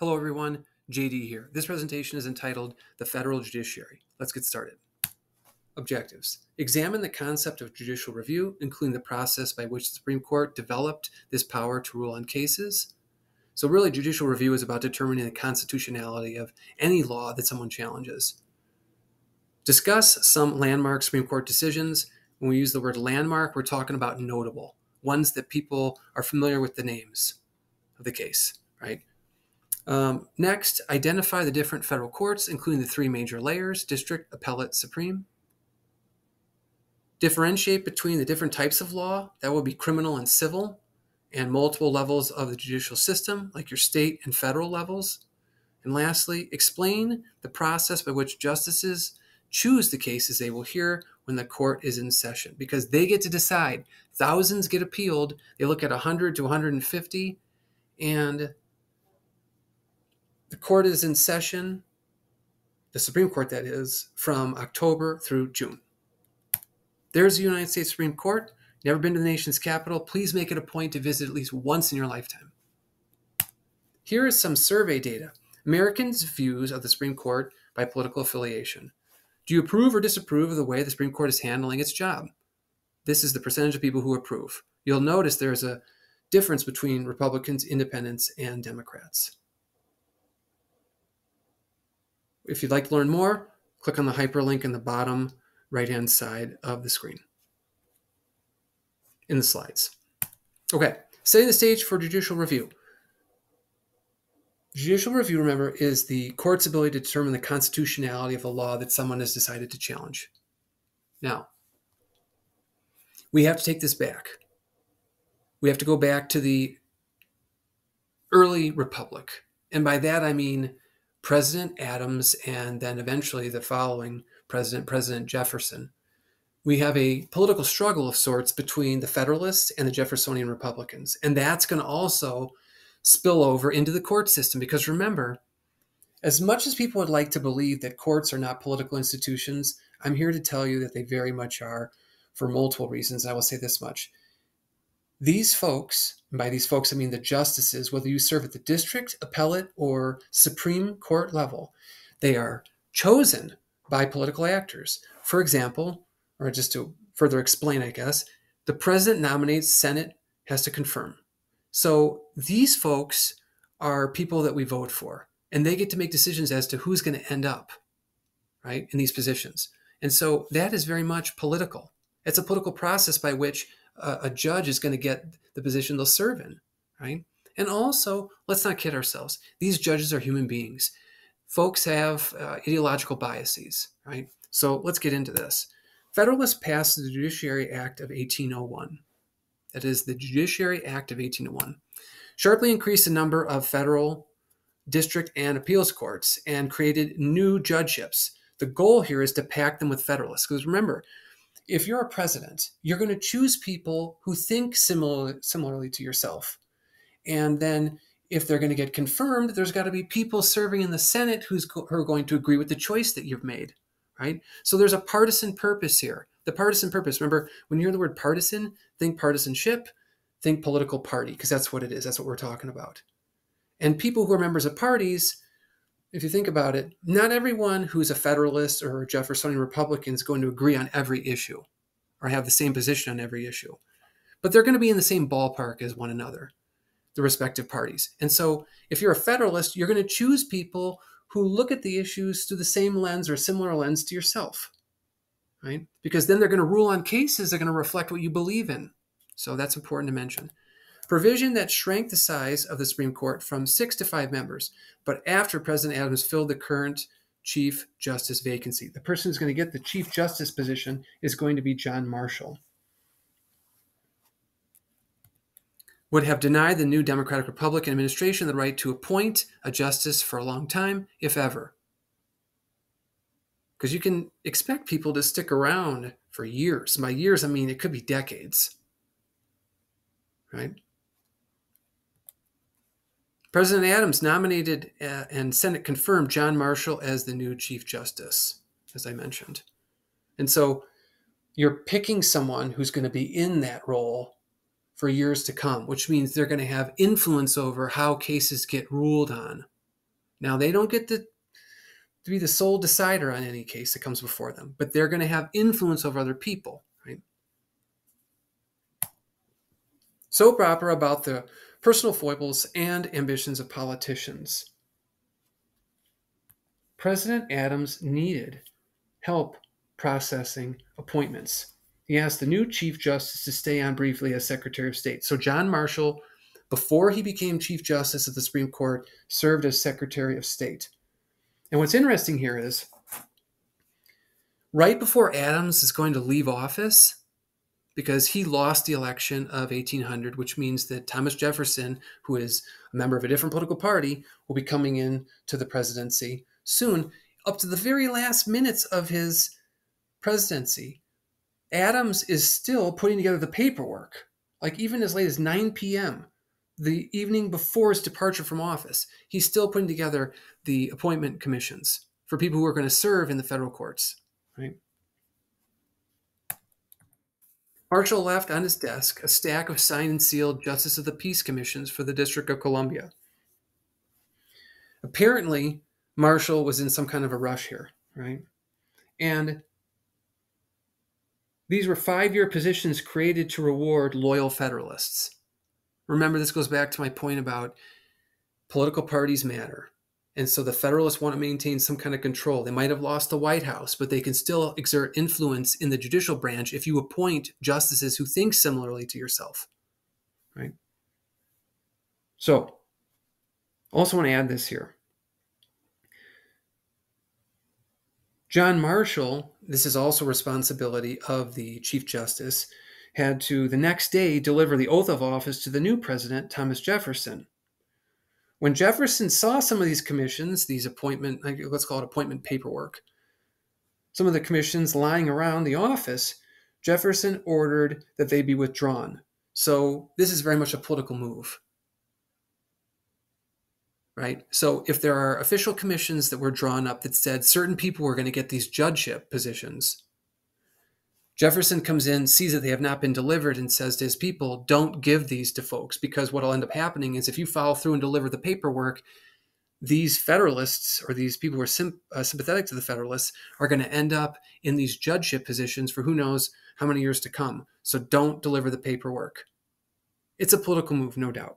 Hello everyone, JD here. This presentation is entitled The Federal Judiciary. Let's get started. Objectives. Examine the concept of judicial review, including the process by which the Supreme Court developed this power to rule on cases. So really, judicial review is about determining the constitutionality of any law that someone challenges. Discuss some landmark Supreme Court decisions. When we use the word landmark, we're talking about notable, ones that people are familiar with the names of the case, right? Next, identify the different federal courts, including the three major layers: district, appellate, supreme. Differentiate between the different types of law, that will be criminal and civil, and multiple levels of the judicial system, like your state and federal levels. And lastly, explain the process by which justices choose the cases they will hear when the court is in session, because they get to decide. Thousands get appealed. They look at 100 to 150, and the court is in session, the Supreme Court that is, from October through June. There's the United States Supreme Court. Never been to the nation's capital? Please make it a point to visit at least once in your lifetime. Here is some survey data. Americans' views of the Supreme Court by political affiliation. Do you approve or disapprove of the way the Supreme Court is handling its job? This is the percentage of people who approve. You'll notice there's a difference between Republicans, Independents, and Democrats. If you'd like to learn more, click on the hyperlink in the bottom right-hand side of the screen in the slides. Okay, setting the stage for judicial review. Judicial review, remember, is the court's ability to determine the constitutionality of a law that someone has decided to challenge. Now, we have to take this back. We have to go back to the early republic. And by that, I mean President Adams and then eventually the following president, President Jefferson. We have a political struggle of sorts between the Federalists and the Jeffersonian Republicans. And that's going to also spill over into the court system, because remember, as much as people would like to believe that courts are not political institutions, I'm here to tell you that they very much are, for multiple reasons. I will say this much. These folks, and by these folks I mean the justices, whether you serve at the district, appellate, or Supreme Court level, they are chosen by political actors. For example, or just to further explain, I guess, the president nominates, Senate has to confirm. So these folks are people that we vote for, and they get to make decisions as to who's going to end up, right, in these positions. And so that is very much political. It's a political process by which a judge is going to get the position they'll serve in, right? And also, let's not kid ourselves. These judges are human beings. Folks have ideological biases, right? So let's get into this. Federalists passed the Judiciary Act of 1801. That is the Judiciary Act of 1801. Sharply increased the number of federal, district, and appeals courts and created new judgeships. The goal here is to pack them with Federalists. Because remember, if you're a president, you're going to choose people who think similarly to yourself. And then if they're going to get confirmed, there's got to be people serving in the Senate who are going to agree with the choice that you've made, right? So there's a partisan purpose here. The partisan purpose, remember, when you hear the word partisan, think partisanship, think political party, because that's what it is. That's what we're talking about. And people who are members of parties, if you think about it, not everyone who's a Federalist or a Jeffersonian Republican is going to agree on every issue or have the same position on every issue. But they're going to be in the same ballpark as one another, the respective parties. And so if you're a Federalist, you're going to choose people who look at the issues through the same lens or similar lens to yourself, right? Because then they're going to rule on cases that are going to reflect what you believe in. So that's important to mention. Provision that shrank the size of the Supreme Court from 6 to 5 members, but after President Adams filled the current Chief Justice vacancy. The person who's going to get the Chief Justice position is going to be John Marshall. Would have denied the new Democratic Republican administration the right to appoint a justice for a long time, if ever. Because you can expect people to stick around for years. By years, I mean it could be decades, right? President Adams nominated and Senate confirmed John Marshall as the new Chief Justice, as I mentioned. And so you're picking someone who's going to be in that role for years to come, which means they're going to have influence over how cases get ruled on. Now, they don't get to be the sole decider on any case that comes before them, but they're going to have influence over other people, right? Soap opera about the personal foibles and ambitions of politicians. President Adams needed help processing appointments. He asked the new Chief Justice to stay on briefly as Secretary of State. So John Marshall, before he became Chief Justice of the Supreme Court, served as Secretary of State. And what's interesting here is, right before Adams is going to leave office, because he lost the election of 1800, which means that Thomas Jefferson, who is a member of a different political party, will be coming in to the presidency soon. Up to the very last minutes of his presidency, Adams is still putting together the paperwork, like even as late as 9 p.m., the evening before his departure from office. He's still putting together the appointment commissions for people who are going to serve in the federal courts, right? Marshall left on his desk a stack of signed and sealed Justice of the Peace commissions for the District of Columbia. Apparently, Marshall was in some kind of a rush here, right? And these were 5-year positions created to reward loyal Federalists. Remember, this goes back to my point about political parties matter. And so the Federalists want to maintain some kind of control. They might have lost the White House, but they can still exert influence in the judicial branch if you appoint justices who think similarly to yourself, right? So, I also want to add this here. John Marshall, this is also responsibility of the Chief Justice, had to the next day deliver the oath of office to the new president, Thomas Jefferson. When Jefferson saw some of these commissions, these appointment, let's call it appointment paperwork, some of the commissions lying around the office, Jefferson ordered that they be withdrawn. So this is very much a political move, right? So if there are official commissions that were drawn up that said certain people were going to get these judgeship positions, Jefferson comes in, sees that they have not been delivered, and says to his people, don't give these to folks, because what will end up happening is if you follow through and deliver the paperwork, these Federalists or these people who are sympathetic to the Federalists are going to end up in these judgeship positions for who knows how many years to come. So don't deliver the paperwork. It's a political move, no doubt,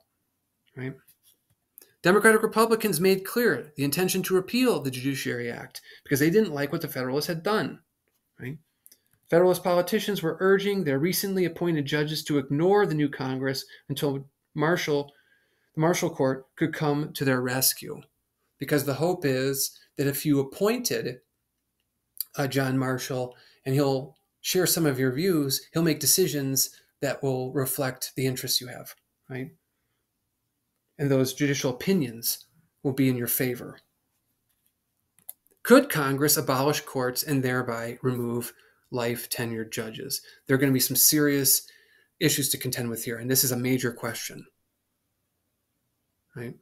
right? Democratic Republicans made clear the intention to repeal the Judiciary Act because they didn't like what the Federalists had done, right? Federalist politicians were urging their recently appointed judges to ignore the new Congress until the Marshall Court could come to their rescue. Because the hope is that if you appointed John Marshall and he'll share some of your views, he'll make decisions that will reflect the interests you have, right? And those judicial opinions will be in your favor. Could Congress abolish courts and thereby remove life tenured judges? There are going to be some serious issues to contend with here, and this is a major question, right?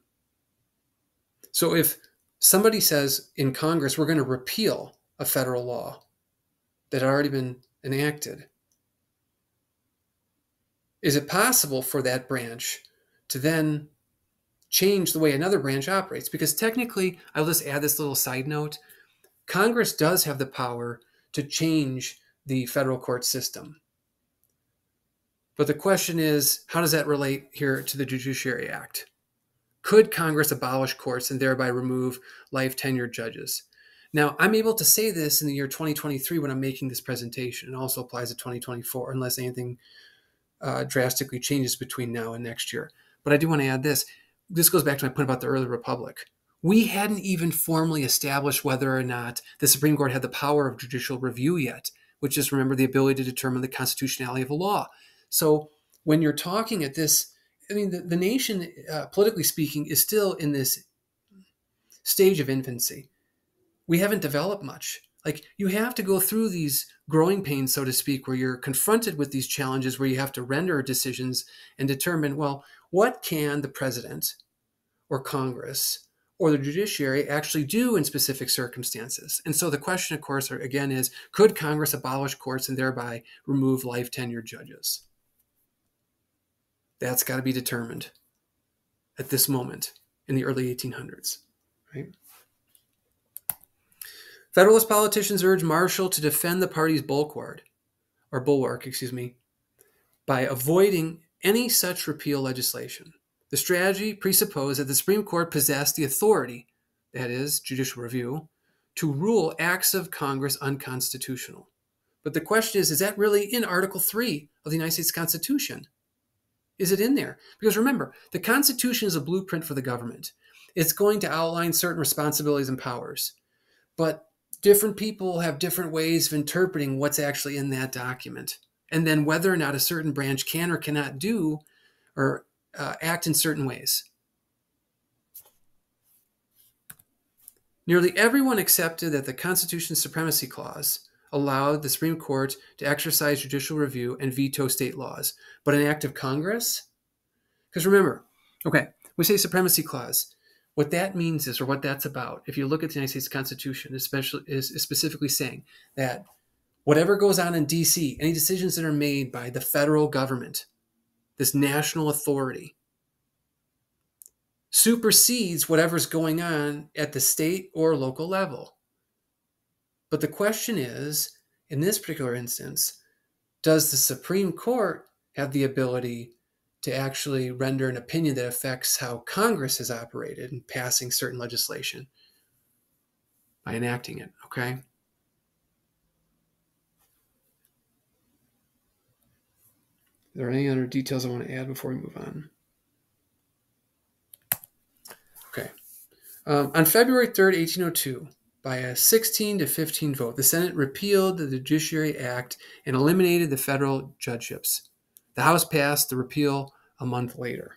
So if somebody says in Congress, we're going to repeal a federal law that had already been enacted, is it possible for that branch to then change the way another branch operates? Because technically, I'll just add this little side note, Congress does have the power to change the federal court system. But the question is, how does that relate here to the Judiciary Act? Could Congress abolish courts and thereby remove life tenured judges? Now, I'm able to say this in the year 2023 when I'm making this presentation. It also applies to 2024 unless anything drastically changes between now and next year. But I do want to add this. This goes back to my point about the early republic. We hadn't even formally established whether or not the Supreme Court had the power of judicial review yet, which is, remember, the ability to determine the constitutionality of a law. So when you're talking at this, I mean, the nation, politically speaking, is still in this stage of infancy. We haven't developed much. Like, you have to go through these growing pains, so to speak, where you're confronted with these challenges where you have to render decisions and determine, well, what can the president or Congress or the judiciary actually do in specific circumstances? And so the question, of course, again, is, could Congress abolish courts and thereby remove life tenured judges? That's got to be determined at this moment in the early 1800s. right? Federalist politicians urged Marshall to defend the party's bulwark, by avoiding any such repeal legislation. The strategy presupposed that the Supreme Court possessed the authority, that is, judicial review, to rule acts of Congress unconstitutional. But the question is that really in Article 3 of the United States Constitution? Is it in there? Because remember, the Constitution is a blueprint for the government. It's going to outline certain responsibilities and powers. But different people have different ways of interpreting what's actually in that document. And then whether or not a certain branch can or cannot do or act in certain ways. Nearly everyone accepted that the Constitution's Supremacy Clause allowed the Supreme Court to exercise judicial review and veto state laws. But an act of Congress? Because remember, okay, we say Supremacy Clause. What that means is, or what that's about, if you look at the United States Constitution, especially is specifically saying that whatever goes on in D.C., any decisions that are made by the federal government, this national authority, supersedes whatever's going on at the state or local level. But the question is, in this particular instance, does the Supreme Court have the ability to actually render an opinion that affects how Congress has operated in passing certain legislation by enacting it, okay? Are there any other details I want to add before we move on? Okay. On February 3rd, 1802, by a 16-15 vote, the Senate repealed the Judiciary Act and eliminated the federal judgeships. The House passed the repeal a month later.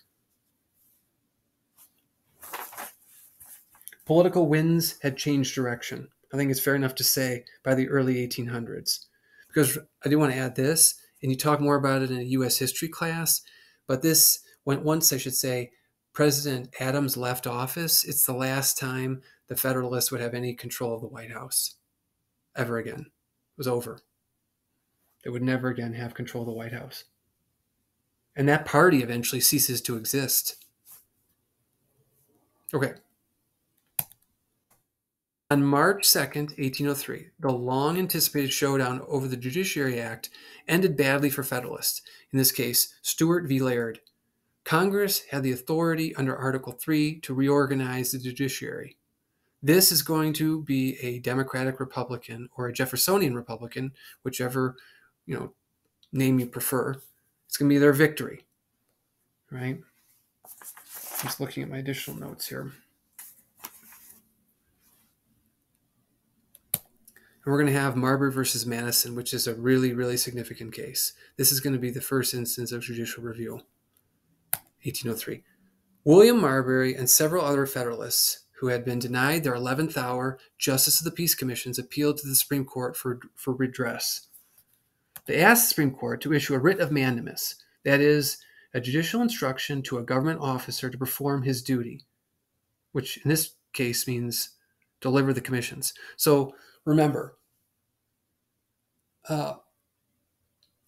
Political winds had changed direction. I think it's fair enough to say by the early 1800s. Because I do want to add this, and you talk more about it in a U.S. history class, but this went once, I should say, President Adams left office, it's the last time the Federalists would have any control of the White House ever again. It was over. They would never again have control of the White House. And that party eventually ceases to exist. Okay. On March 2nd, 1803, the long-anticipated showdown over the Judiciary Act ended badly for Federalists. In this case, Stuart v. Laird. Congress had the authority under Article 3 to reorganize the judiciary. This is going to be a Democratic Republican or a Jeffersonian Republican, whichever name you prefer. It's going to be their victory, right? Just looking at my additional notes here. And we're going to have Marbury versus Madison, which is a really, really significant case. This is going to be the first instance of judicial review, 1803. William Marbury and several other Federalists who had been denied their 11th hour Justice of the Peace Commissions appealed to the Supreme Court for redress. They asked the Supreme Court to issue a writ of mandamus, that is, a judicial instruction to a government officer to perform his duty, which in this case means deliver the commissions. So remember,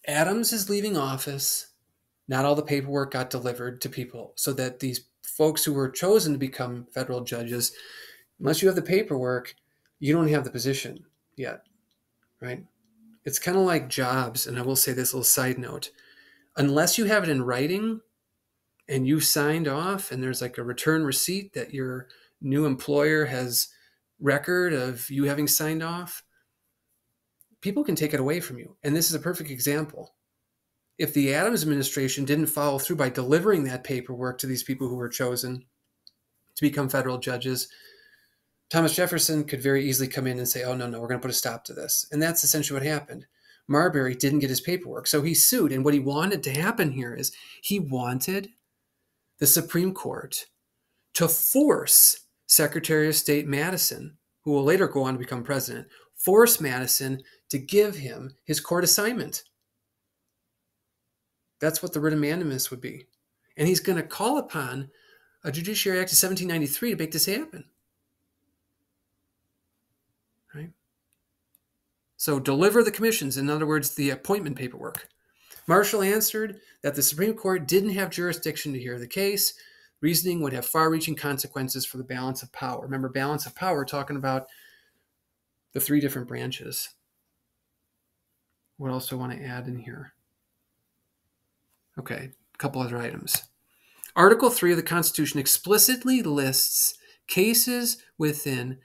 Adams is leaving office. Not all the paperwork got delivered to people, so that these folks who were chosen to become federal judges, unless you have the paperwork, you don't have the position yet, right? It's kind of like jobs, and I will say this little side note. Unless you have it in writing and you signed off and there's like a return receipt that your new employer has record of you having signed off, people can take it away from you. And this is a perfect example. If the Adams administration didn't follow through by delivering that paperwork to these people who were chosen to become federal judges, Thomas Jefferson could very easily come in and say, oh, no, we're going to put a stop to this. And that's essentially what happened. Marbury didn't get his paperwork, so he sued. And what he wanted to happen here is he wanted the Supreme Court to force Secretary of State Madison, who will later go on to become president, force Madison to give him his court assignment. That's what the writ of mandamus would be. And he's going to call upon a Judiciary Act of 1793 to make this happen. Right? So deliver the commissions, in other words, the appointment paperwork. Marshall answered that the Supreme Court didn't have jurisdiction to hear the case. reasoning would have far-reaching consequences for the balance of power. Remember, balance of power, talking about the three different branches. What else do I want to add in here? Okay, a couple other items. Article 3 of the Constitution explicitly lists cases within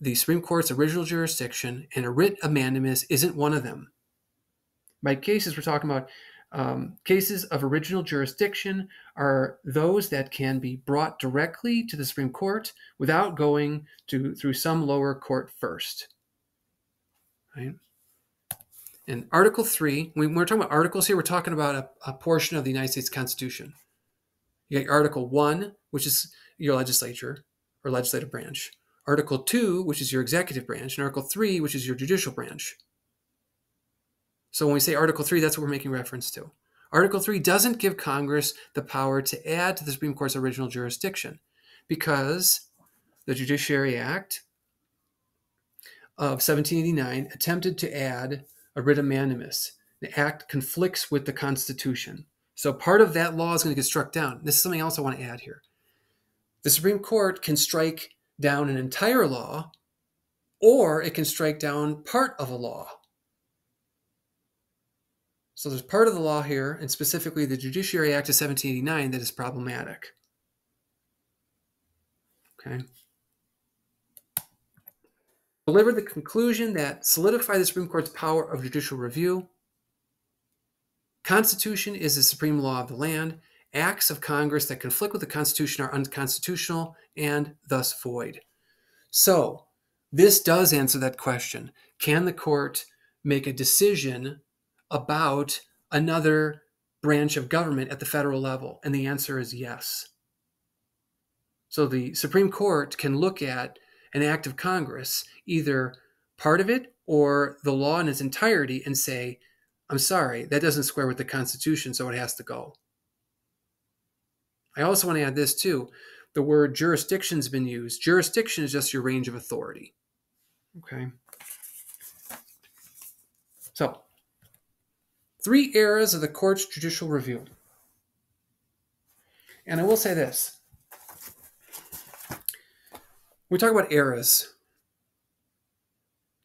the Supreme Court's original jurisdiction, and a writ of mandamus isn't one of them. By cases, we're talking about cases of original jurisdiction are those that can be brought directly to the Supreme Court without going through some lower court first. Right? And Article 3, when we're talking about articles here, we're talking about a portion of the United States Constitution. You got Article 1, which is your legislature or legislative branch. Article 2, which is your executive branch. And Article 3, which is your judicial branch. So when we say Article 3, that's what we're making reference to. Article 3 doesn't give Congress the power to add to the Supreme Court's original jurisdiction because the Judiciary Act of 1789 attempted to add a writ of mandamus. The act conflicts with the Constitution. So part of that law is going to get struck down. This is something else I want to add here. The Supreme Court can strike down an entire law, or it can strike down part of a law. So there's part of the law here, and specifically the Judiciary Act of 1789, that is problematic. Okay. Deliver the conclusion that solidify the Supreme Court's power of judicial review. Constitution is the supreme law of the land. Acts of Congress that conflict with the Constitution are unconstitutional and thus void. So this does answer that question. Can the court make a decision about another branch of government at the federal level? And the answer is yes. So the Supreme Court can look at an act of Congress, either part of it or the law in its entirety, and say, I'm sorry, that doesn't square with the Constitution, so it has to go. I also want to add this too. The word jurisdiction has been used. Jurisdiction is just your range of authority. Okay. So, 3 eras of the court's judicial review. And I will say this. When we talk about eras,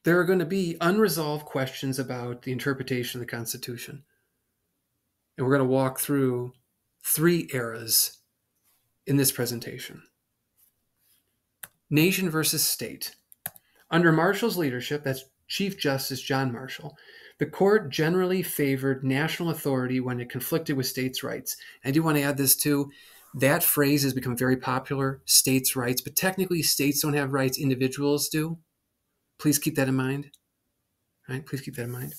there are going to be unresolved questions about the interpretation of the Constitution. And we're going to walk through 3 eras in this presentation. Nation versus state. Under Marshall's leadership, that's Chief Justice John Marshall, the court generally favored national authority when it conflicted with states' rights. I do want to add this too. That phrase has become very popular, states' rights, but technically states don't have rights, individuals do. Please keep that in mind. All right, please keep that in mind.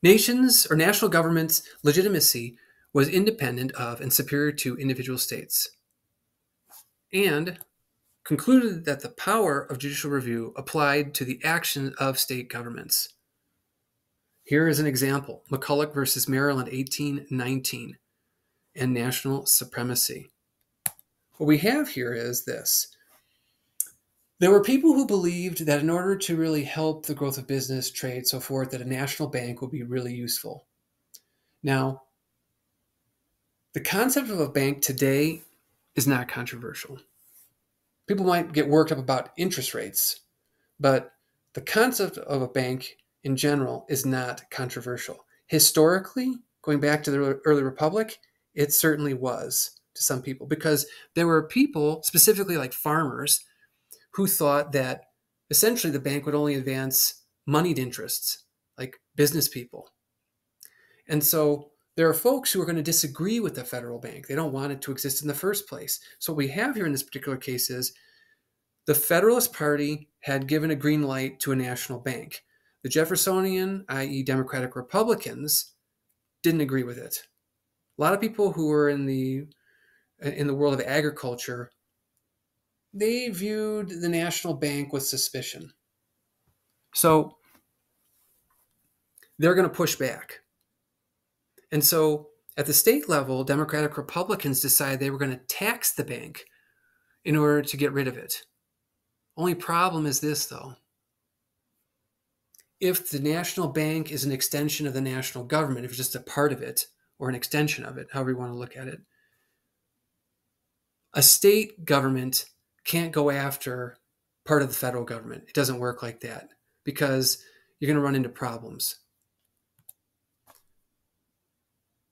Nations or national governments' legitimacy was independent of and superior to individual states, and concluded that the power of judicial review applied to the action of state governments. Here is an example: McCulloch versus Maryland, 1819, and national supremacy. What we have here is this. There were people who believed that in order to really help the growth of business, trade, so forth, that a national bank would be really useful. Now, the concept of a bank today is not controversial. People might get worked up about interest rates, but the concept of a bank in general is not controversial. Historically, going back to the early republic, it certainly was to some people, because there were people, specifically like farmers, who thought that essentially the bank would only advance moneyed interests, like business people. And so there are folks who are going to disagree with the federal bank. They don't want it to exist in the first place. So what we have here in this particular case is the Federalist Party had given a green light to a national bank. The Jeffersonian, i.e. Democratic Republicans, didn't agree with it. A lot of people who were in the world of agriculture, they viewed the national bank with suspicion. So they're going to push back. And so at the state level, Democratic Republicans decided they were going to tax the bank in order to get rid of it. Only problem is this, though. If the national bank is an extension of the national government, if it's just a part of it or an extension of it, however you want to look at it, A state government can't go after part of the federal government. It doesn't work like that because you're going to run into problems.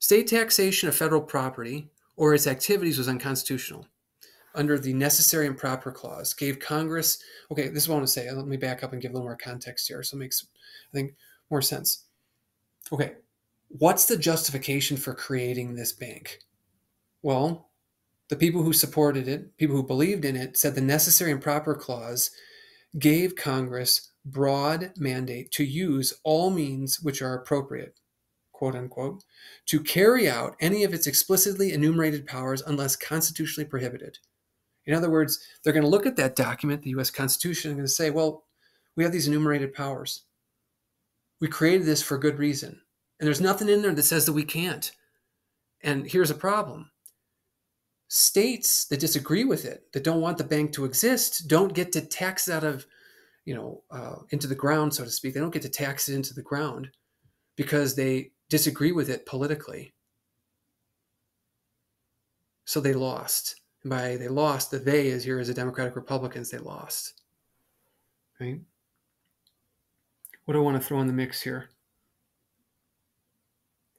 State taxation of federal property or its activities was unconstitutional under the necessary and proper clause, gave Congress, okay, this is what I want to say. Let me back up and give a little more context here so it makes, I think, more sense. Okay, what's the justification for creating this bank? Well, the people who supported it, people who believed in it, said the necessary and proper clause gave Congress broad mandate to use all means which are appropriate, quote unquote, to carry out any of its explicitly enumerated powers unless constitutionally prohibited. In other words, they're going to look at that document, the U.S. Constitution, and going to say, well, we have these enumerated powers. We created this for good reason. And there's nothing in there that says that we can't. And here's a problem. States that disagree with it, that don't want the bank to exist, don't get to tax it out of, into the ground, so to speak. They don't get to tax it into the ground because they disagree with it politically. So they lost. And by they lost, the they is here as the Democratic Republicans, they lost. Right? What do I want to throw in the mix here?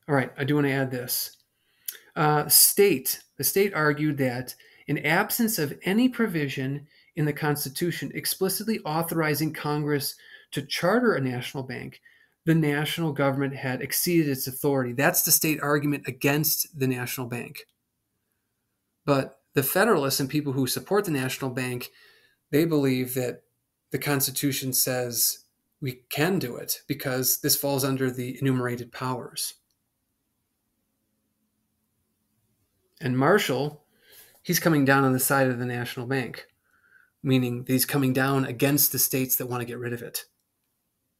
All right, I do want to add this. The state argued that in absence of any provision in the Constitution explicitly authorizing Congress to charter a national bank, the national government had exceeded its authority. That's the state argument against the national bank. But the Federalists and people who support the national bank, they believe that the Constitution says we can do it because this falls under the enumerated powers. And Marshall, he's coming down on the side of the national bank, meaning that he's coming down against the states that want to get rid of it.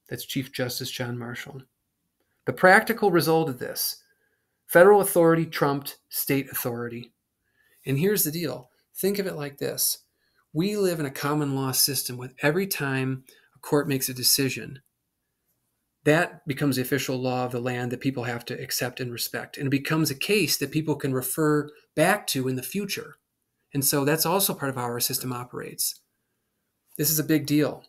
That's Chief Justice John Marshall. The practical result of this, federal authority trumped state authority. And here's the deal. Think of it like this. We live in a common law system with every time a court makes a decision, that becomes the official law of the land that people have to accept and respect. And it becomes a case that people can refer back to in the future. And so that's also part of how our system operates. This is a big deal.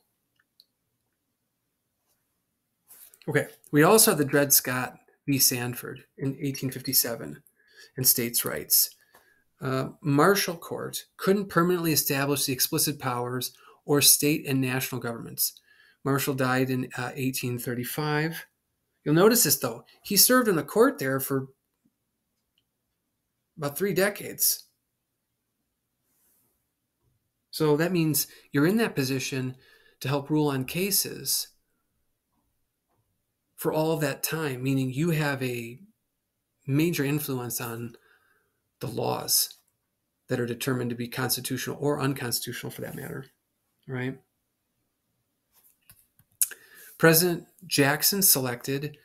Okay, we also have the Dred Scott v. Sanford in 1857 and states' rights. Marshall Court couldn't permanently establish the explicit powers or state and national governments. Marshall died in 1835. You'll notice this, though. He served in the court there for about 3 decades. So that means you're in that position to help rule on cases for all of that time, meaning you have a major influence on the laws that are determined to be constitutional or unconstitutional for that matter, right? President Jackson selected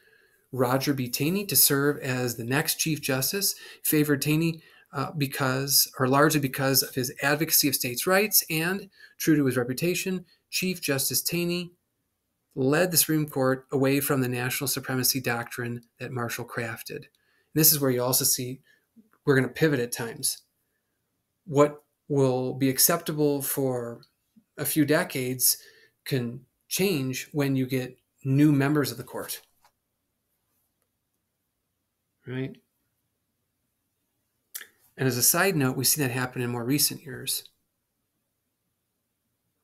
Roger B. Taney to serve as the next Chief Justice, favored Taney largely because of his advocacy of states' rights, and, true to his reputation, Chief Justice Taney led the Supreme Court away from the national supremacy doctrine that Marshall crafted. And this is where you also see we're going to pivot at times. What will be acceptable for a few decades can change when you get new members of the court. Right? And as a side note, we've seen that happen in more recent years.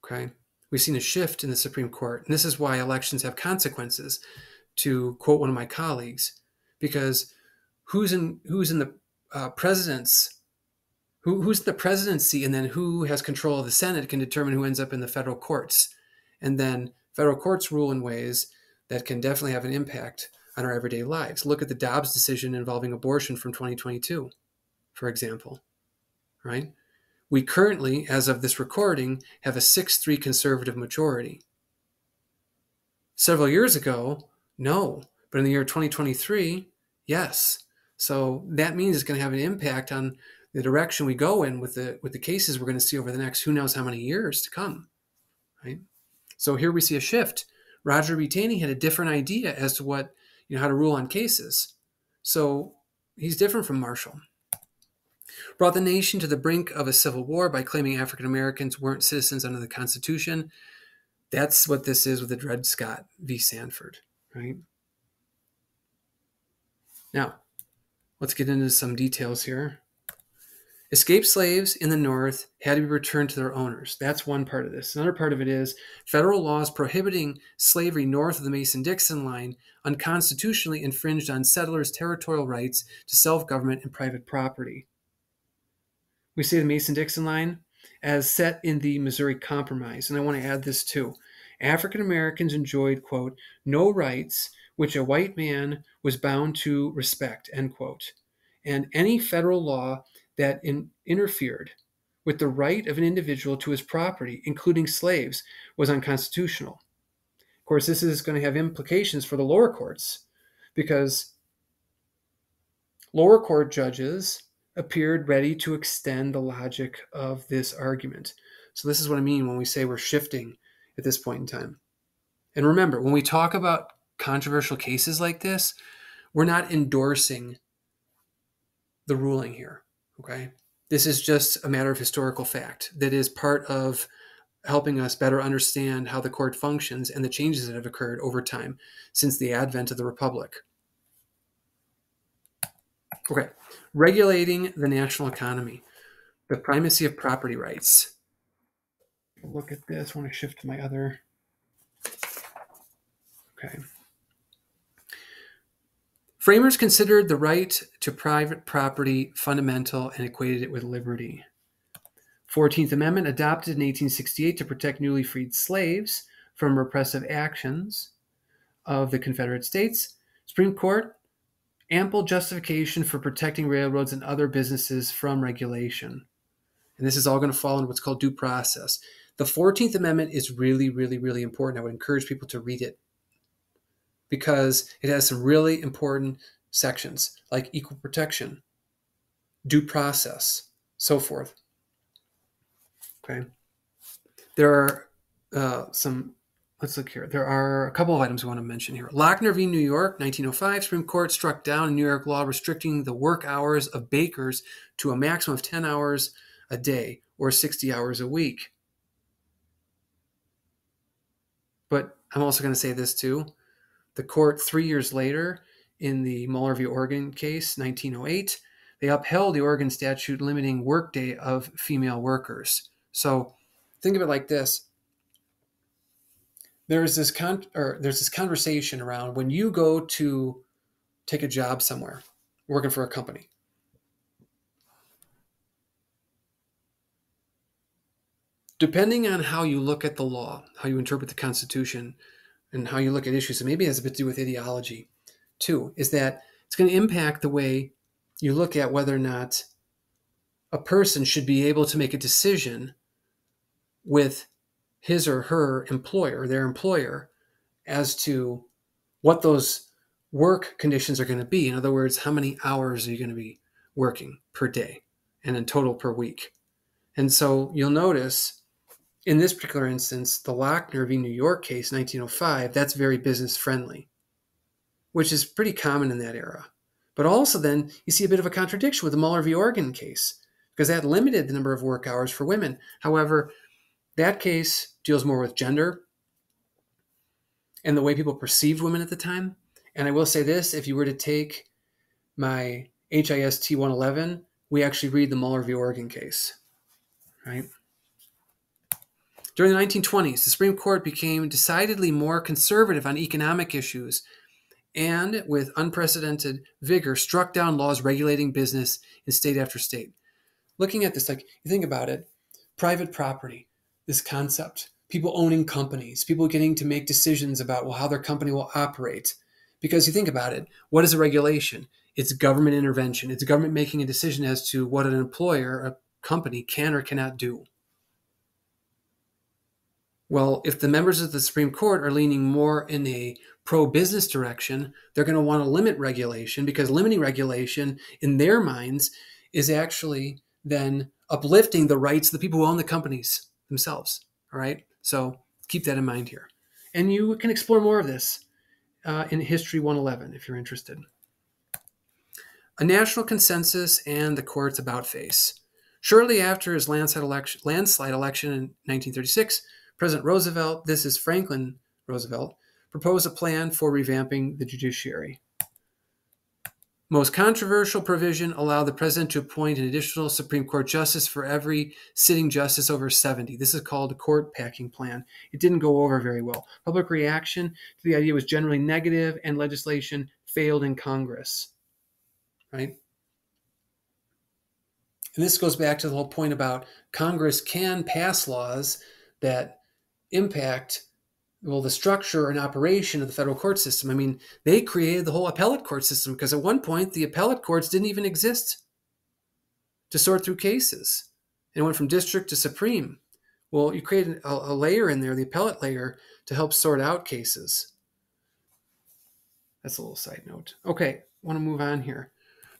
Okay? We've seen a shift in the Supreme Court, and this is why elections have consequences, to quote one of my colleagues, because who's in the who's the presidency, and then who has control of the Senate can determine who ends up in the federal courts. And then federal courts rule in ways that can definitely have an impact on our everyday lives. Look at the Dobbs decision involving abortion from 2022, for example, right? We currently, as of this recording, have a 6-3 conservative majority. Several years ago, no, but in the year 2023, yes. So that means it's going to have an impact on the direction we go in with the cases we're going to see over the next who knows how many years to come, right? So here we see a shift. Roger B. Taney had a different idea as to how to rule on cases. So he's different from Marshall. Brought the nation to the brink of a civil war by claiming African Americans weren't citizens under the Constitution. That's what this is with the Dred Scott v. Sanford, right? Now, let's get into some details here. Escaped slaves in the North had to be returned to their owners. That's one part of this. Another part of it is federal laws prohibiting slavery north of the Mason-Dixon line unconstitutionally infringed on settlers' territorial rights to self-government and private property. We say the Mason-Dixon line as set in the Missouri Compromise, and I want to add this too. African Americans enjoyed, quote, no rights which a white man was bound to respect, end quote. And any federal law that interfered with the right of an individual to his property, including slaves, was unconstitutional. Of course, this is going to have implications for the lower courts because lower court judges appeared ready to extend the logic of this argument. So this is what I mean when we say we're shifting at this point in time. And remember, when we talk about controversial cases like this, we're not endorsing the ruling here. Okay, this is just a matter of historical fact that is part of helping us better understand how the court functions and the changes that have occurred over time since the advent of the Republic. Okay, regulating the national economy, the primacy of property rights. Look at this. I want to shift to my other. Okay. Framers considered the right to private property fundamental and equated it with liberty. 14th Amendment adopted in 1868 to protect newly freed slaves from repressive actions of the Confederate States. Supreme Court, ample justification for protecting railroads and other businesses from regulation. And this is all going to fall into what's called due process. The 14th Amendment is really, really, really important. I would encourage people to read it because it has some really important sections like equal protection, due process, so forth. Okay. There are let's look here. There are a couple of items we want to mention here. Lochner v. New York, 1905, Supreme Court struck down a New York law restricting the work hours of bakers to a maximum of 10 hours a day or 60 hours a week. But I'm also going to say this too. The court 3 years later in the Muller v. Oregon case, 1908, they upheld the Oregon statute limiting workday of female workers. So think of it like this. There's this conversation around when you go to take a job somewhere, working for a company. Depending on how you look at the law, how you interpret the Constitution, and how you look at issues, and maybe it has a bit to do with ideology too, is that it's going to impact the way you look at whether or not a person should be able to make a decision with his or her employer, their employer, as to what those work conditions are going to be. In other words, how many hours are you going to be working per day and in total per week? And so you'll notice in this particular instance, the Lochner v. New York case, 1905, that's very business friendly, which is pretty common in that era. But also then you see a bit of a contradiction with the Muller v. Oregon case because that limited the number of work hours for women. However, that case deals more with gender and the way people perceived women at the time. And I will say this, if you were to take my HIST 111, we actually read the Muller v. Oregon case, right? During the 1920s, the Supreme Court became decidedly more conservative on economic issues and, with unprecedented vigor, struck down laws regulating business in state after state. Looking at this, like you think about it, private property, this concept, people owning companies, people getting to make decisions about how their company will operate. Because you think about it, what is a regulation? It's government intervention. It's government making a decision as to what an employer, a company, can or cannot do. Well, if the members of the Supreme Court are leaning more in a pro-business direction, they're going to want to limit regulation because limiting regulation in their minds is actually then uplifting the rights of the people who own the companies themselves. All right. So keep that in mind here. And you can explore more of this in History 111 if you're interested. a national consensus and the court's about-face. Shortly after his landslide election in 1936, President Roosevelt, this is Franklin Roosevelt, proposed a plan for revamping the judiciary. Most controversial provision allowed the president to appoint an additional Supreme Court justice for every sitting justice over 70. This is called the court packing plan. It didn't go over very well. Public reaction to the idea was generally negative, and legislation failed in Congress. Right? And this goes back to the whole point about Congress can pass laws that impact, well, the structure and operation of the federal court system. I mean, they created the whole appellate court system because at one point the appellate courts didn't even exist to sort through cases. And it went from district to supreme. Well, you created a layer in there, the appellate layer, to help sort out cases. That's a little side note. Okay, I want to move on here.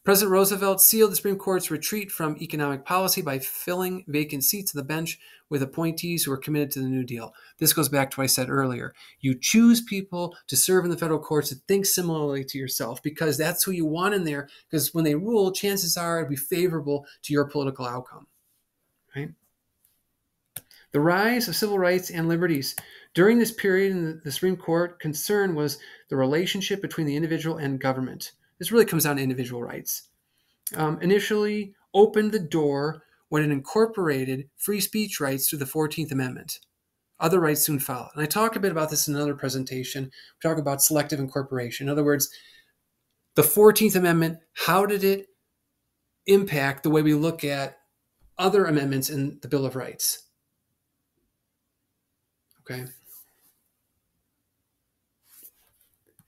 President Roosevelt sealed the Supreme Court's retreat from economic policy by filling vacant seats on the bench with appointees who were committed to the New Deal. This goes back to what I said earlier. You choose people to serve in the federal courts that think similarly to yourself because that's who you want in there, because when they rule, chances are it'll be favorable to your political outcome. Right? The rise of civil rights and liberties. During this period in the Supreme Court, concern was the relationship between the individual and government. This really comes down to individual rights. Initially opened the door when it incorporated free speech rights through the 14th Amendment. Other rights soon followed. And I talk a bit about this in another presentation. We talk about selective incorporation. In other words, the 14th Amendment, how did it impact the way we look at other amendments in the Bill of Rights? Okay.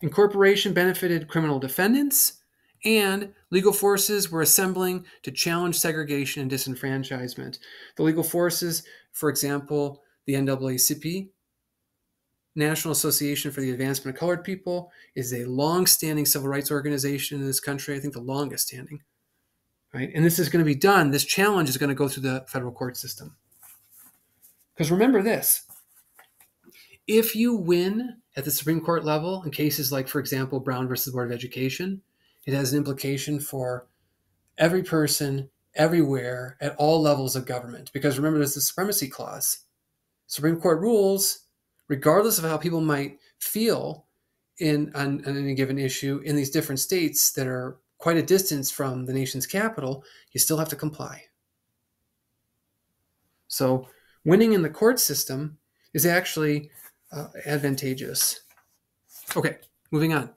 Incorporation benefited criminal defendants, and legal forces were assembling to challenge segregation and disenfranchisement. The legal forces, for example, the NAACP, National Association for the Advancement of Colored People, is a long-standing civil rights organization in this country, I think the longest standing. Right? And this is going to be done, this challenge is going to go through the federal court system. Because remember this, if you win at the Supreme Court level in cases like, for example, Brown versus Board of Education, it has an implication for every person, everywhere, at all levels of government. Because remember, there's the supremacy clause. Supreme Court rules, regardless of how people might feel on any given issue in these different states that are quite a distance from the nation's capital, you still have to comply. So winning in the court system is actually advantageous. Okay, moving on.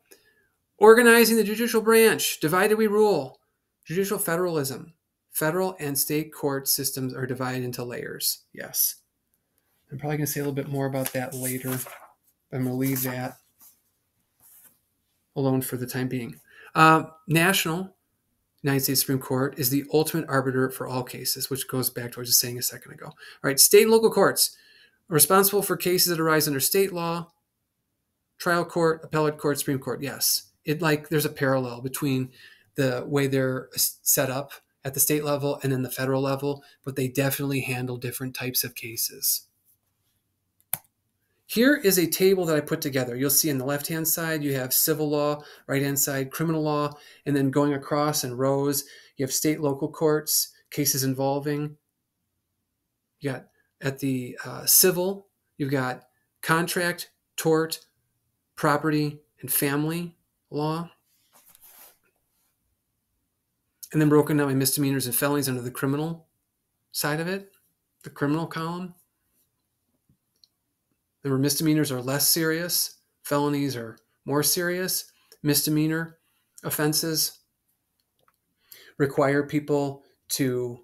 Organizing the judicial branch. Divided we rule. Judicial federalism. Federal and state court systems are divided into layers. Yes. I'm probably going to say a little bit more about that later. I'm going to leave that alone for the time being. National United States Supreme Court is the ultimate arbiter for all cases, which goes back to what I was just saying a second ago. All right, state and local courts are responsible for cases that arise under state law, trial court, appellate court, Supreme Court. Yes, there's a parallel between the way they're set up at the state level and then the federal level, but they definitely handle different types of cases. Here is a table that I put together. You'll see on the left-hand side, you have civil law, right-hand side, criminal law, and then going across in rows, you have state, local courts, cases involving. You got at the civil, you've got contract, tort, property, and family law. And then broken down by misdemeanors and felonies under the criminal side of it, the criminal column. Remember, misdemeanors are less serious. Felonies are more serious. Misdemeanor offenses require people to,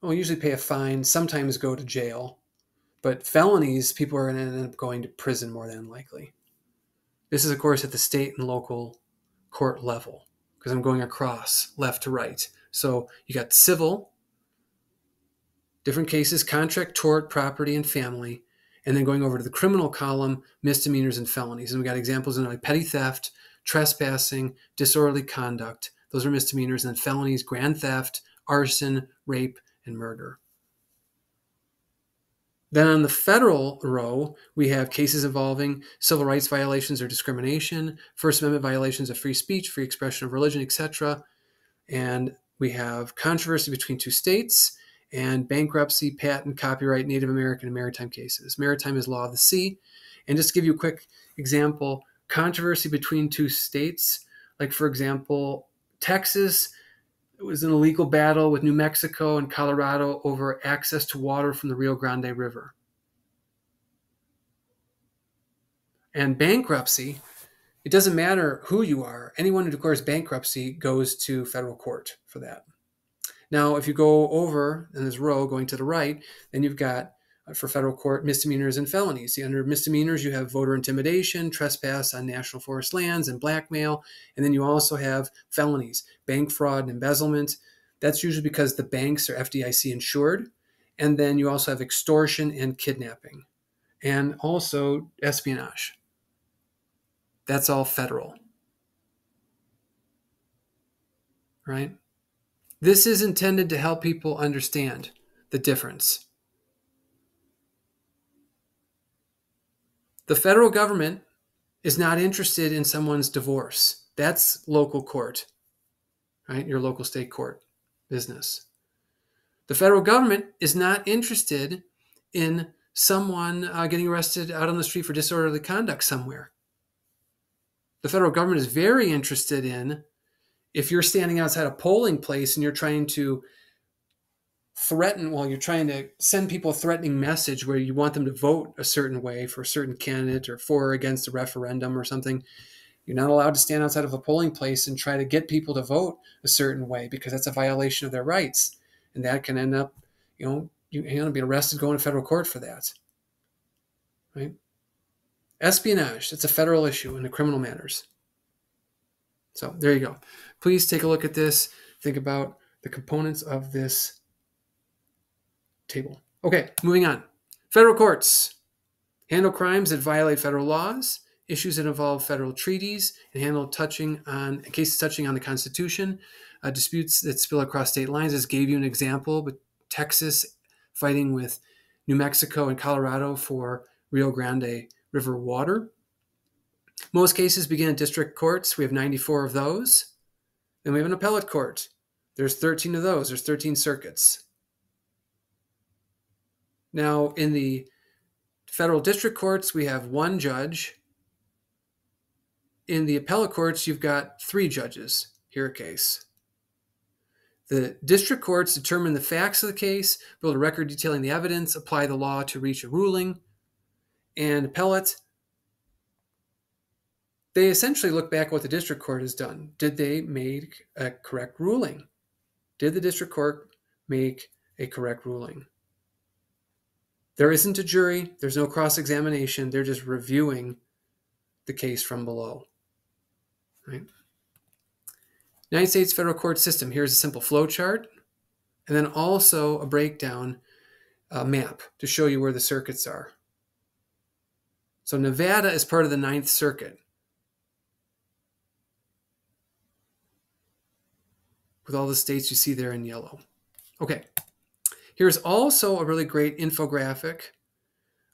usually pay a fine, sometimes go to jail. But felonies, people are going to end up going to prison more than likely. This is, of course, at the state and local court level, because I'm going across left to right. So you got civil, different cases, contract, tort, property, and family. And then going over to the criminal column, misdemeanors and felonies. And we got examples in like petty theft, trespassing, disorderly conduct. Those are misdemeanors. And then felonies, grand theft, arson, rape, and murder. Then on the federal row, we have cases involving civil rights violations or discrimination, First Amendment violations of free speech, free expression of religion, etc. And we have controversy between two states, and bankruptcy, patent, copyright, Native American, and maritime cases. Maritime is law of the sea. And just to give you a quick example, controversy between two states, like for example, Texas, it was an illegal battle with New Mexico and Colorado over access to water from the Rio Grande River. And bankruptcy, it doesn't matter who you are. Anyone who declares bankruptcy goes to federal court for that. Now, if you go over in this row going to the right, then you've got, for federal court, misdemeanors and felonies. Under misdemeanors, you have voter intimidation, trespass on national forest lands, and blackmail. And then you also have felonies, bank fraud and embezzlement. That's usually because the banks are FDIC insured. And then you also have extortion and kidnapping, and also espionage. That's all federal, right? This is intended to help people understand the difference. The federal government is not interested in someone's divorce. That's local court, right? Your local state court business. The federal government is not interested in someone getting arrested out on the street for disorderly conduct somewhere. The federal government is very interested in if you're standing outside a polling place and you're trying to you're trying to send people a threatening message where you want them to vote a certain way for a certain candidate or for or against a referendum or something. You're not allowed to stand outside of a polling place and try to get people to vote a certain way because that's a violation of their rights. And that can end up, you end up being arrested, going to federal court for that. Right? Espionage, it's a federal issue in the criminal matters. So there you go. Please take a look at this. Think about the components of this table. Okay, moving on. Federal courts handle crimes that violate federal laws, issues that involve federal treaties, and handle cases touching on the Constitution, disputes that spill across state lines. As gave you an example with Texas fighting with New Mexico and Colorado for Rio Grande River water. Most cases begin at district courts. We have 94 of those. Then we have an appellate court. There's 13 of those. There's 13 circuits. Now, in the federal district courts, we have one judge. In the appellate courts, you've got 3 judges. Hear a case. The district courts determine the facts of the case, build a record detailing the evidence, apply the law to reach a ruling. And appellate, they essentially look back at what the district court has done. Did they make a correct ruling? Did the district court make a correct ruling? There isn't a jury. There's no cross-examination. They're just reviewing the case from below. Right? United States federal court system. Here's a simple flow chart, and then also a breakdown map to show you where the circuits are. So Nevada is part of the 9th Circuit, with all the states you see there in yellow. Okay, here's also a really great infographic.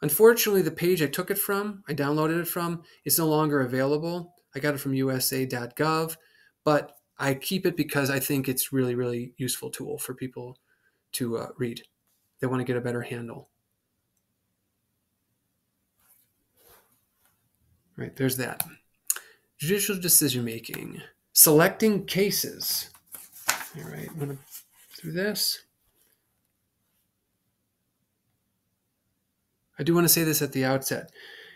Unfortunately, the page I took it from, I downloaded it from, is no longer available. I got it from usa.gov, but I keep it because I think it's really, really useful tool for people to read. They want to get a better handle. Right, there's that. Judicial decision making. Selecting cases. All right, I'm going to through this. I do want to say this at the outset.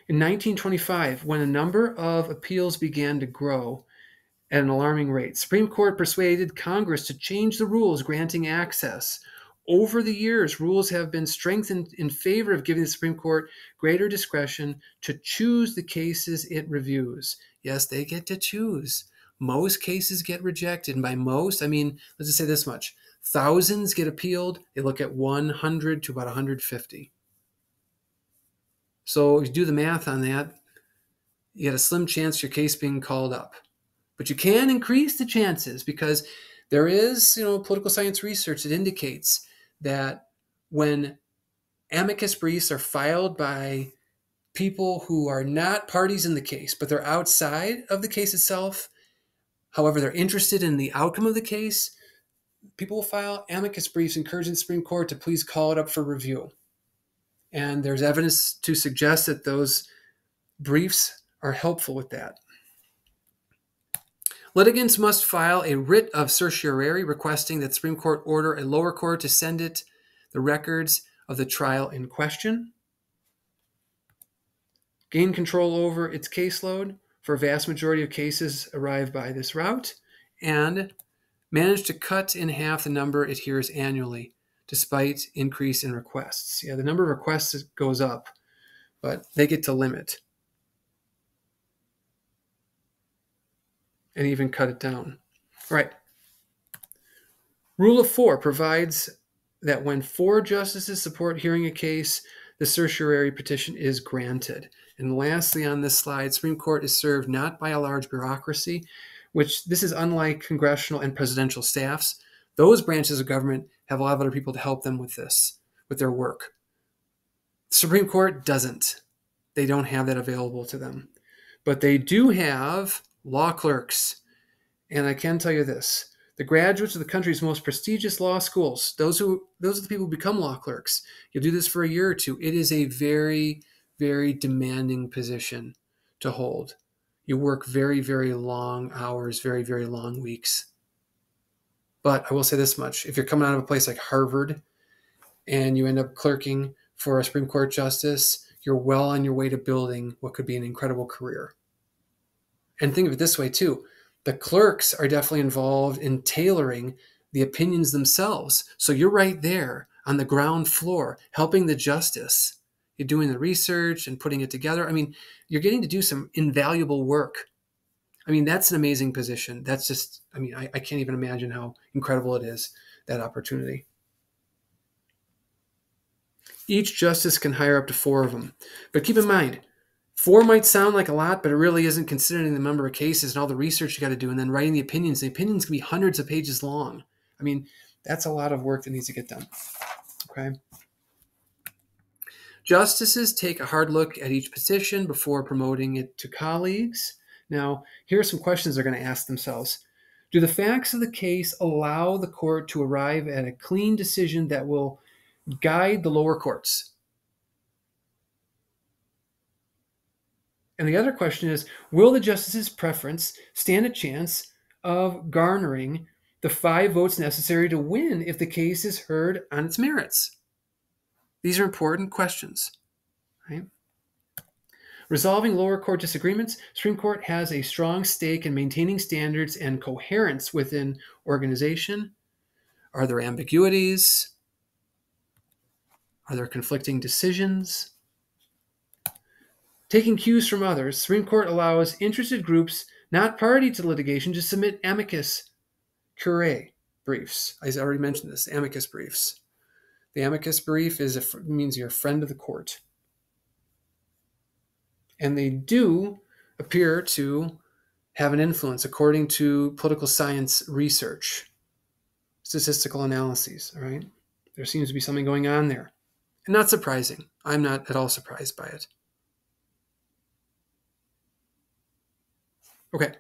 In 1925, when a number of appeals began to grow at an alarming rate, Supreme Court persuaded Congress to change the rules granting access. Over the years, rules have been strengthened in favor of giving the Supreme Court greater discretion to choose the cases it reviews. Yes, they get to choose. Most cases get rejected. And by most, I mean, let's just say this much. Thousands get appealed. They look at 100 to about 150. So if you do the math on that, you got a slim chance your case being called up. But you can increase the chances because there is, political science research that indicates that when amicus briefs are filed by people who are not parties in the case, but they're outside of the case itself, However, they're interested in the outcome of the case, people will file amicus briefs encouraging the Supreme Court to please call it up for review. And there's evidence to suggest that those briefs are helpful with that. Litigants must file a writ of certiorari requesting that the Supreme Court order a lower court to send it the records of the trial in question. Gain control over its caseload, for a vast majority of cases arrive by this route, and manage to cut in half the number it hears annually, despite increase in requests. Yeah, the number of requests goes up, but they get to limit and even cut it down. All right. Rule of 4 provides that when 4 justices support hearing a case, the certiorari petition is granted. And lastly, on this slide, Supreme Court is served not by a large bureaucracy, which this is unlike congressional and presidential staffs. Those branches of government have a lot of other people to help them with this, with their work. The Supreme Court doesn't. They don't have that available to them. But they do have law clerks. And I can tell you this. The graduates of the country's most prestigious law schools, those are the people who become law clerks. You'll do this for a year or two. It is a very, very demanding position to hold. You work very, very long hours, very, very long weeks. But I will say this much. If you're coming out of a place like Harvard and you end up clerking for a Supreme Court justice, you're well on your way to building what could be an incredible career. And think of it this way, too. The clerks are definitely involved in tailoring the opinions themselves. So you're right there on the ground floor helping the justice. You're doing the research and putting it together. I mean, you're getting to do some invaluable work. I mean, that's an amazing position. That's just, I mean, I can't even imagine how incredible it is, that opportunity. Each justice can hire up to 4 of them. But keep in mind, 4 might sound like a lot, but it really isn't, considering the number of cases and all the research you got to do, and then writing the opinions. The opinions can be hundreds of pages long. I mean, that's a lot of work that needs to get done. Okay. Justices take a hard look at each petition before promoting it to colleagues. Now, here are some questions they're going to ask themselves. Do the facts of the case allow the court to arrive at a clean decision that will guide the lower courts? And the other question is, will the justice's preference stand a chance of garnering the 5 votes necessary to win if the case is heard on its merits? These are important questions. Right? Resolving lower court disagreements, Supreme Court has a strong stake in maintaining standards and coherence within organization. Are there ambiguities? Are there conflicting decisions? Taking cues from others, Supreme Court allows interested groups not party to litigation to submit amicus curiae briefs. I already mentioned this, amicus briefs. The amicus brief means you're a friend of the court. And they do appear to have an influence according to political science research, statistical analyses, all right? There seems to be something going on there. And not surprising. I'm not at all surprised by it. Okay.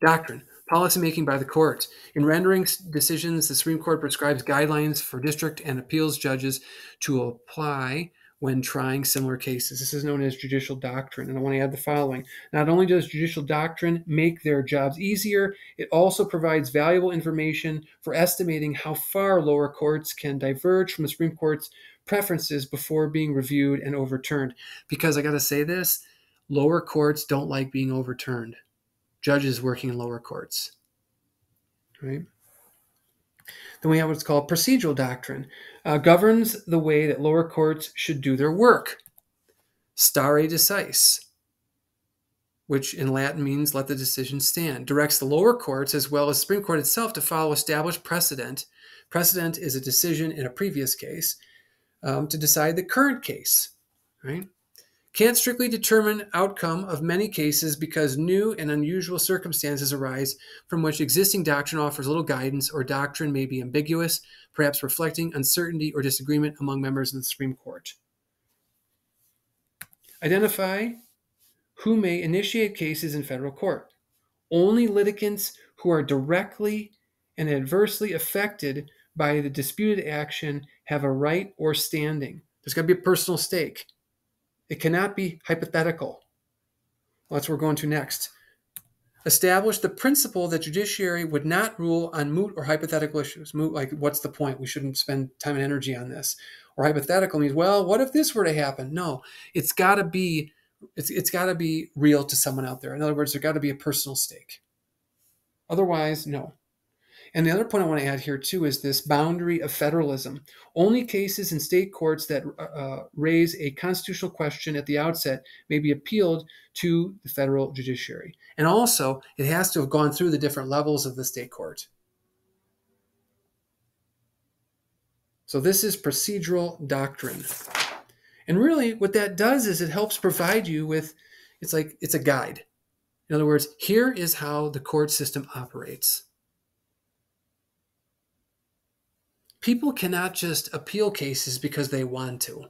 Doctrine. Policymaking by the court. In rendering decisions, the Supreme Court prescribes guidelines for district and appeals judges to apply when trying similar cases. This is known as judicial doctrine. And I want to add the following. Not only does judicial doctrine make their jobs easier, it also provides valuable information for estimating how far lower courts can diverge from the Supreme Court's preferences before being reviewed and overturned. Because I got to say this, lower courts don't like being overturned. Judges working in lower courts. Right? Then we have what's called procedural doctrine. Governs the way that lower courts should do their work. Stare decisis, which in Latin means let the decision stand. Directs the lower courts as well as the Supreme Court itself to follow established precedent. Precedent is a decision in a previous case to decide the current case. Right? Can't strictly determine outcome of many cases because new and unusual circumstances arise from which existing doctrine offers little guidance, or doctrine may be ambiguous, perhaps reflecting uncertainty or disagreement among members of the Supreme Court. Identify who may initiate cases in federal court. Only litigants who are directly and adversely affected by the disputed action have a right or standing. There's got to be a personal stake. It cannot be hypothetical. Well, that's what we're going to next. Establish the principle that judiciary would not rule on moot or hypothetical issues. Moot, like, what's the point? We shouldn't spend time and energy on this. Or hypothetical means, well, what if this were to happen? No, it's got to be real to someone out there. In other words, there's got to be a personal stake. Otherwise, no. And the other point I want to add here, too, is this boundary of federalism. Only cases in state courts that raise a constitutional question at the outset may be appealed to the federal judiciary. And also, it has to have gone through the different levels of the state court. So this is procedural doctrine. And really, what that does is it helps provide you with, it's a guide. In other words, here is how the court system operates. People cannot just appeal cases because they want to.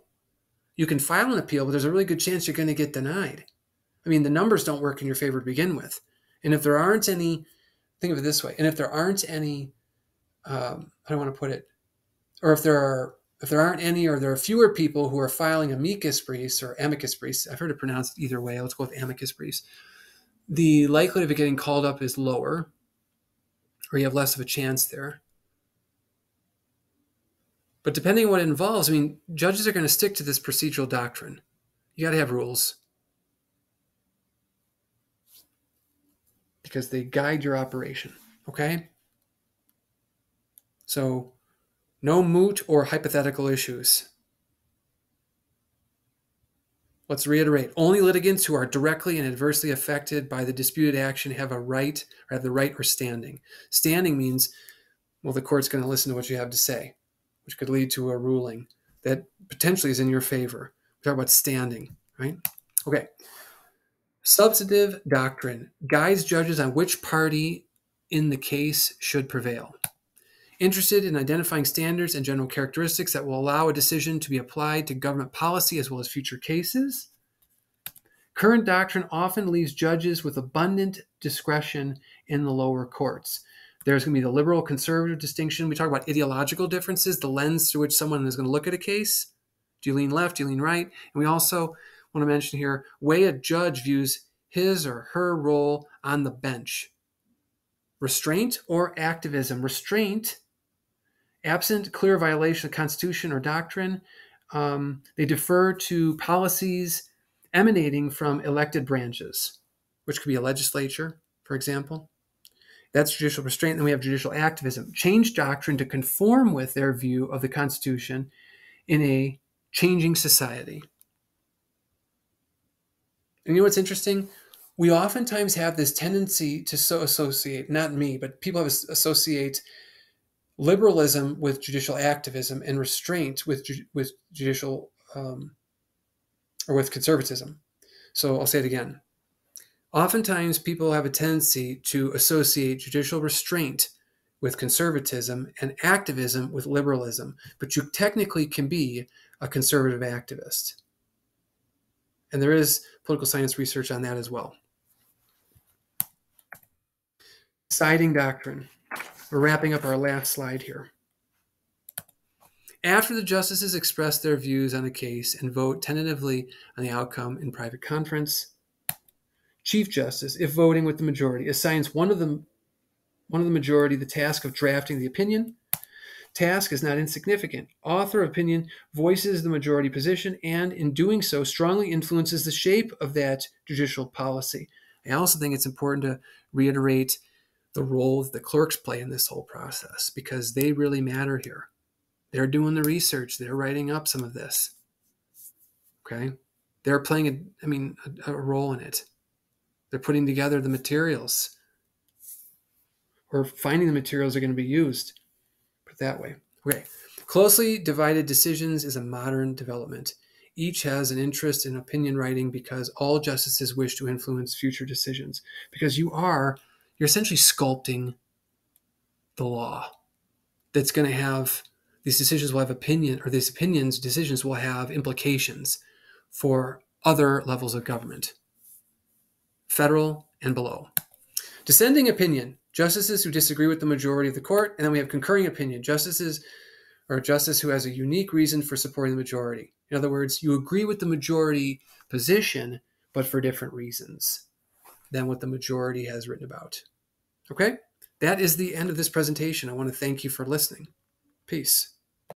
You can file an appeal, but there's a really good chance you're going to get denied. I mean, the numbers don't work in your favor to begin with. And if there aren't any, think of it this way, and if there aren't any, I don't want to put it, or if there aren't any, or there are fewer people who are filing amicus briefs or amicus briefs, I've heard it pronounced either way, let's go with amicus briefs, the likelihood of it getting called up is lower, or you have less of a chance there. But depending on what it involves, I mean, judges are going to stick to this procedural doctrine. You got to have rules because they guide your operation, okay? So no moot or hypothetical issues. Let's reiterate. Only litigants who are directly and adversely affected by the disputed action have a right, or have the right or standing. Standing means, well, the court's going to listen to what you have to say, which could lead to a ruling that potentially is in your favor. We talk about standing, right? Okay. Substantive doctrine guides judges on which party in the case should prevail. Interested in identifying standards and general characteristics that will allow a decision to be applied to government policy as well as future cases. Current doctrine often leaves judges with abundant discretion in the lower courts. There's going to be the liberal conservative distinction. We talk about ideological differences, the lens through which someone is going to look at a case. Do you lean left? Do you lean right? And we also want to mention here, way a judge views his or her role on the bench. Restraint or activism. Restraint, absent clear violation of the Constitution or doctrine, they defer to policies emanating from elected branches, which could be a legislature, for example. That's judicial restraint. Then we have judicial activism. Change doctrine to conform with their view of the Constitution in a changing society. And you know what's interesting? We oftentimes have this tendency to associate, not me, but people associate liberalism with judicial activism and restraint with judicial or with conservatism. So I'll say it again. Oftentimes, people have a tendency to associate judicial restraint with conservatism and activism with liberalism, but you technically can be a conservative activist. And there is political science research on that as well. Deciding doctrine. We're wrapping up our last slide here. After the justices express their views on a case and vote tentatively on the outcome in private conference, Chief Justice, if voting with the majority, assigns one of the majority the task of drafting the opinion. Task is not insignificant. Author of opinion voices the majority position and, in doing so, strongly influences the shape of that judicial policy. I also think it's important to reiterate the role that the clerks play in this whole process because they really matter here. They're doing the research. They're writing up some of this. Okay? They're playing a role in it. They're putting together the materials or finding the materials that are going to be used. Put it that way. Okay. Closely divided decisions is a modern development. Each has an interest in opinion writing because all justices wish to influence future decisions. Because you're essentially sculpting the law that's going to have, these decisions will have opinion, or decisions will have implications for other levels of government, federal and below. Dissenting opinion, justices who disagree with the majority of the court. And then we have concurring opinion, justices or a justice who has a unique reason for supporting the majority. In other words, you agree with the majority position, but for different reasons than what the majority has written about. Okay? That is the end of this presentation. I want to thank you for listening. Peace.